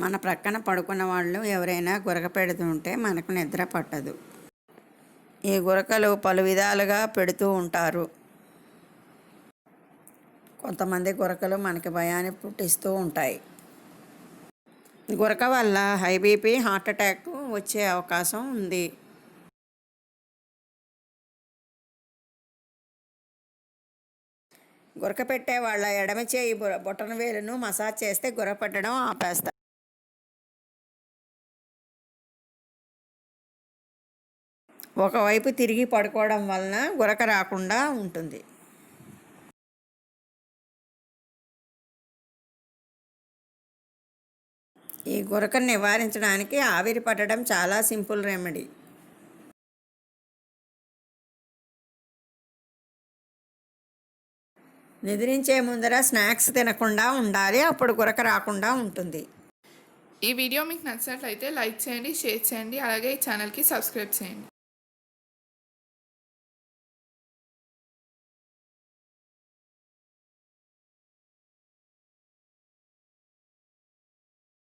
మన ప్రక్కన పడుకున్న వాళ్ళు ఎవరైనా గురక పెడుతుంటే మనకు నిద్ర పట్టదు. ఈ గురకలు పలు విధాలుగా పెడుతూ ఉంటారు. కొంతమంది గురకలు మనకి భయాన్ని పుట్టిస్తూ ఉంటాయి. గురక వల్ల హై బీపీ, హార్ట్ అటాక్ వచ్చే అవకాశం ఉంది. గురక పెట్టే వాళ్ళ ఎడమ చేయి బొటన వేలును మసాజ్ చేస్తే గురక పెట్టడం ఆపేస్తారు. ఒకవైపు తిరిగి పడుకోవడం వలన గురక రాకుండా ఉంటుంది. ఈ గురకను నివారించడానికి ఆవిరి పట్టడం చాలా సింపుల్ రెమెడీ. నిద్రించే ముందర స్నాక్స్ తినకుండా ఉండాలి, అప్పుడు గురక రాకుండా ఉంటుంది. ఈ వీడియో మీకు నచ్చినట్లయితే లైక్ చేయండి, షేర్ చేయండి, అలాగే ఈ ఛానల్కి సబ్స్క్రైబ్ చేయండి.